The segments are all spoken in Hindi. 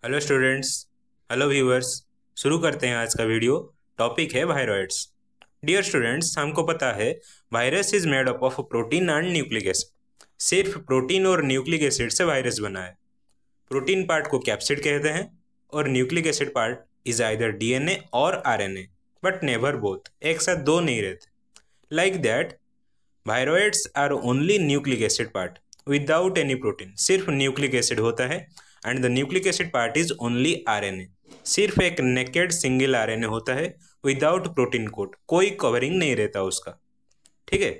Hello students. Hello viewers. शुरू करते हैं आज का वीडियो। टॉपिक है वायरॉइड्स। डियर स्टूडेंट्स, हमको पता है virus is made up of protein and nucleic acid. सिर्फ प्रोटीन और न्यूक्लिक एसिड से वायरस बना है। प्रोटीन पार्ट को कैप्सिड कहते हैं और nucleic acid part is either DNA और आरएनए, बट नेवर बोथ, एक साथ दो नहीं रहते। Like that viroids are only nucleic acid part without any protein. सिर्फ न्यूक्लिक एसिड होता है and the nucleic acid part is only RNA. सिर्फ एक नेकेड सिंगल आरएनए होता है विदाउट प्रोटीन कोट, कोई कवरिंग नहीं रहता उसका। ठीक है,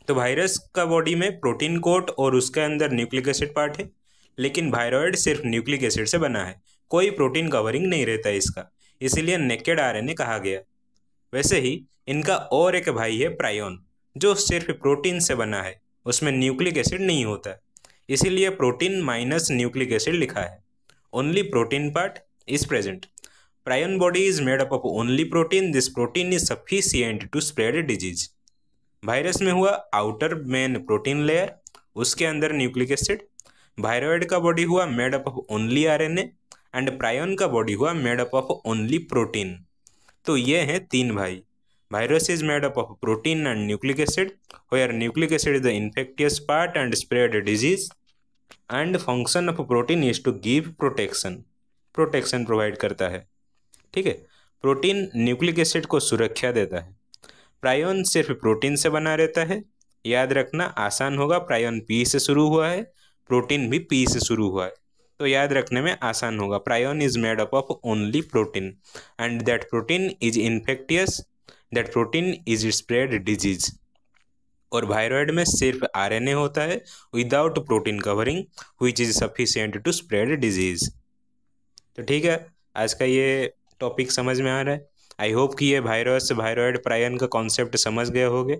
तो वायरस का बॉडी में प्रोटीन कोट और उसके अंदर न्यूक्लिक एसिड पार्ट है, लेकिन वायरॉइड सिर्फ न्यूक्लिक एसिड से बना है, कोई प्रोटीन कवरिंग नहीं रहता इसका, इसीलिए नेकेड आरएनए कहा गया। वैसे ही इनका और एक भाई है प्रायोन, जो सिर्फ प्रोटीन से बना है, उसमें न्यूक्लिक एसिड नहीं होता है, इसीलिए प्रोटीन माइनस न्यूक्लिक एसिड लिखा है। Only protein part is present. Prion body is made up of only protein. This protein is sufficient to spread disease. Virus में हुआ आउटर मेन प्रोटीन लेयर, उसके अंदर न्यूक्लिक एसिड। वायरॉइड का बॉडी हुआ made up of only RNA and prion का बॉडी हुआ made up of only protein. तो ये हैं तीन भाई। Virus is made up of protein and nucleic acid, where nucleic acid is the infectious part and spread disease, and function of protein is to give protection provide करता है। ठीक है, प्रोटीन न्यूक्लिक एसिड को सुरक्षा देता है। प्रायोन सिर्फ प्रोटीन से बना रहता है, याद रखना आसान होगा। प्रायोन पी से शुरू हुआ है, प्रोटीन भी पी से शुरू हुआ है, तो याद रखने में आसान होगा। Prion is made up of only protein and that protein is infectious, that protein is spread disease. और वायरॉइड में सिर्फ आरएनए होता है without protein covering, which is sufficient to spread disease. तो ठीक है, आज का ये टॉपिक समझ में आ रहा है। आई होप कि ये वायरस वायरॉइड प्रायन का कॉन्सेप्ट समझ गए होंगे।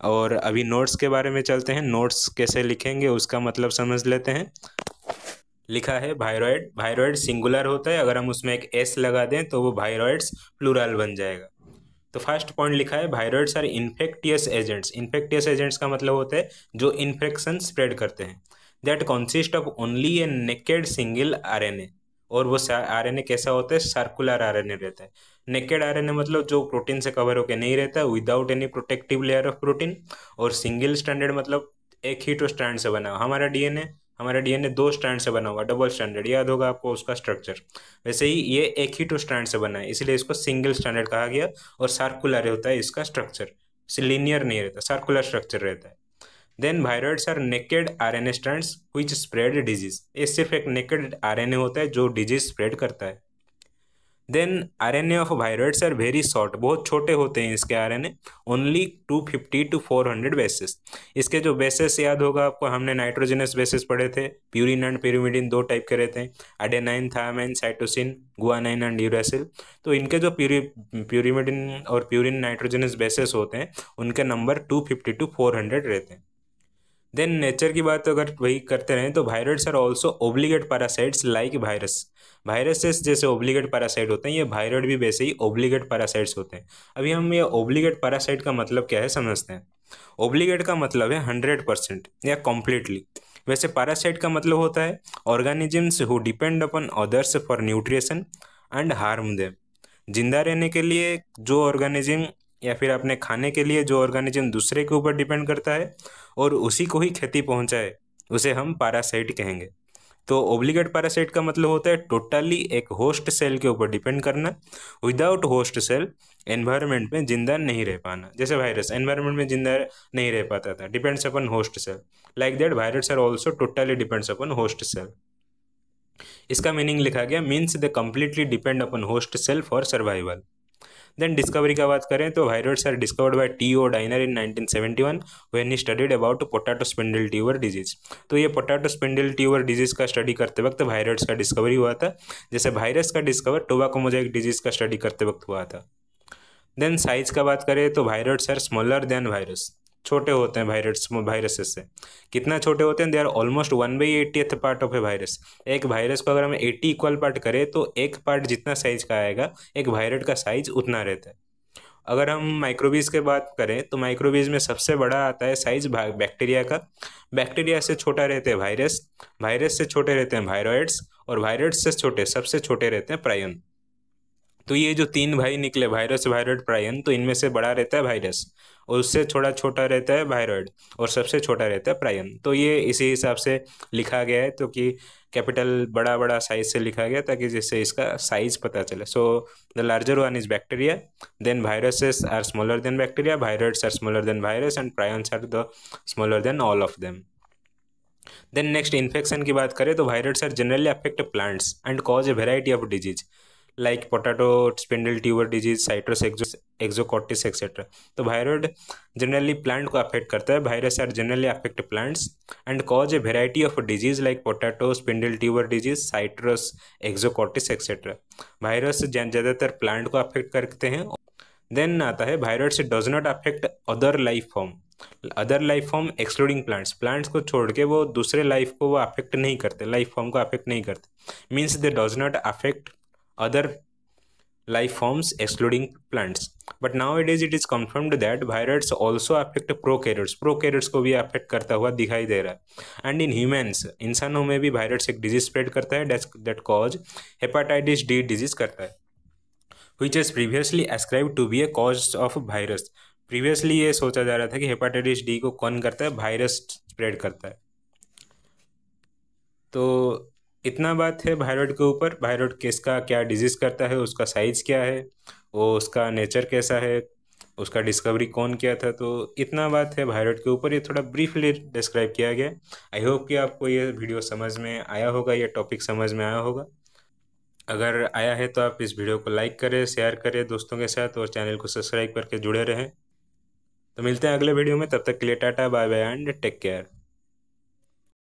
और अभी नोट्स के बारे में चलते हैं। नोट्स कैसे लिखेंगे उसका मतलब समझ लेते हैं। लिखा है वायरॉइड, वायरॉइड सिंगुलर होता है, अगर हम उसमें एक एस लगा दें तो वो वायरॉइड्स प्लूरल बन जाएगा। तो फर्स्ट पॉइंट लिखा है viroids are infectious agents. Infectious agents का मतलब होता है जो इन्फेक्शन स्प्रेड करते हैं। That consist of only a naked single RNA. और वो आरएनए कैसा होता है? सर्कुलर आरएनए रहता है। नेकेड आरएनए मतलब जो प्रोटीन से कवर होकर नहीं रहता, without any protective layer of protein. और सिंगल स्ट्रैंडेड मतलब एक ही तो स्ट्रैंड से बना। हमारा डीएनए दो स्ट्रैंड से बना हुआ, डबल स्ट्रैंडेड, याद होगा आपको उसका स्ट्रक्चर। वैसे ही ये एक ही तो स्ट्रैंड से बना है, इसलिए इसको सिंगल स्ट्रैंडेड कहा गया। और सर्कुलर होता है इसका स्ट्रक्चर, लीनियर नहीं रहता, सर्कुलर स्ट्रक्चर रहता है। Then viroids are naked RNA strands which spread disease. ये सिर्फ एक नेकेड आरएनए होता है जो डिजीज स्प्रेड करता है। Then RNA of viroids are very short, बहुत छोटे होते हैं इसके आरएनए। Only 250 to 400 bases. इसके जो बेसेस याद होगा आपको, हमने नाइट्रोजनस बेसेस पढ़े थे। प्यूरिन एंड pyrimidine दो टाइप के रहते हैं, adenine, thiamine, cytosine, guanine and uracil. तो इनके जो प्यूरिमिडिन और प्यूरिन नाइट्रोजनस बेसेस होते हैं उनके नंबर 250 to 400 रहते हैं। देन नेचर की बात अगर वही करते रहें तो virus are also obligate parasites like virus. Viruses जैसे ओब्लिगेट पैरासाइट होते हैं, ये वायरॉइड भी वैसे ही ओब्लिगेट पैरासाइट्स होते हैं। अभी हम ये ओब्लिगेट पैरासाइट का मतलब क्या है समझते हैं। ओब्लिगेट का मतलब है 100% या कम्प्लीटली। वैसे पैरासाइट का मतलब होता है organisms who depend upon others for nutrition and harm them. जिंदा रहने के लिए जो ऑर्गेनिज्म या फिर अपने खाने के लिए जो ऑर्गेनिज्म दूसरे के ऊपर डिपेंड करता है और उसी को ही क्षति पहुंचाए, उसे हम पैरासाइट कहेंगे। तो ओब्लिगेट पैरासाइट का मतलब होता है टोटली एक होस्ट सेल के ऊपर डिपेंड करना। विदाउट होस्ट सेल एनवायरनमेंट में जिंदा नहीं रह पाना। जैसे वायरस एनवायरनमेंट में जिंदा नहीं रह पाता था, depends upon host cell. Like that virus are also totally depends upon host cell. इसका मीनिंग लिखा गया means they completely depend upon host cell for survival. Then discovery का बात करें तो viroids are discovered by T O. Diener in 1971 when he studied about potato spindle tuber disease. तो ये पोटैटो स्पिंडल ट्यूबर डिजीज का स्टडी करते वक्त वायरॉइड्स का डिस्कवरी हुआ था, जैसे वायरस का डिस्कवर टोबैको मोजाइक डिजीज का स्टडी करते वक्त हुआ था। देन साइज का बात करें तो viroids are smaller than virus. छोटे होते हैं वायरसेस से। कितना छोटे होते हैं? They are almost 1/80th part of a virus. एक वायरस को अगर हम 80 इक्वल पार्ट करें तो एक पार्ट जितना साइज का आएगा, एक वायरस का साइज उतना रहता है। अगर हम माइक्रोबीज के बात करें तो माइक्रोबीज में सबसे बड़ा आता है साइज बैक्टीरिया का। बैक्टीरिया से छोटा रहते हैं वायरस, वायरस से छोटे रहते हैं वायरॉइड्स, और वायरस से छोटे सबसे छोटे रहते हैं प्रायन। तो ये जो तीन भाई निकले, वायरस, वायरॉइड, प्रायन, तो इनमें से बड़ा रहता है वायरस और उससे थोड़ा छोटा रहता है वायरॉइड और सबसे छोटा रहता है प्रायन। तो ये इसी हिसाब से लिखा गया है, तो कि कैपिटल बड़ा बड़ा साइज से लिखा गया ताकि जिससे इसका साइज पता चले। So the larger one is bacteria, then viruses are smaller than bacteria, viroids are smaller than virus and prions are the smaller than all of them. Then next infection की बात करें तो virus are generally affect plants and cause a variety of disease like potato spindle tuber disease, citrus exocortis et cetera. तो वायरॉइड जनरली प्लांट को अफेक्ट करता है, virus are generally affect plants and cause a variety of disease like potato spindle tuber disease, citrus exocortis et cetera. Virus ज़्यादातर प्लांट को अफेक्ट करते हैं। देन आता है virus does not affect other life form, other life form excluding plants, plants को छोड़ के वो दूसरे लाइफ को वो अफेक्ट नहीं करते, लाइफ फॉर्म को अफेक्ट नहीं करते। Means they does not affect other life forms excluding plants. But nowadays it is confirmed that viruses also affect prokaryotes, prokaryotes को भी अफेक्ट करता हुआ दिखाई दे रहा है। एंड इन ह्यूमन्स, इंसानों में भी वायरस एक डिजीज स्प्रेड करता है that cause hepatitis D disease करता है, which is previously ascribed to be a cause of virus। Previously ये सोचा जा रहा था कि हेपाटाइटिस डी को कौन करता है, वायरस स्प्रेड करता है। तो इतना बात है वायरॉइड के ऊपर। वायरॉइड किसका क्या डिजीज करता है, उसका साइज क्या है, वो उसका नेचर कैसा है, उसका डिस्कवरी कौन किया था। तो इतना बात है वायरॉइड के ऊपर, ये थोड़ा ब्रीफली डिस्क्राइब किया गया। आई होप कि आपको ये वीडियो समझ में आया होगा, ये टॉपिक समझ में आया होगा। अगर आया है तो आप इस वीडियो को लाइक करें, शेयर करें दोस्तों के साथ और चैनल को सब्सक्राइब करके जुड़े रहें। तो मिलते हैं अगले वीडियो में, तब तक के लिए tata bye bye and take care.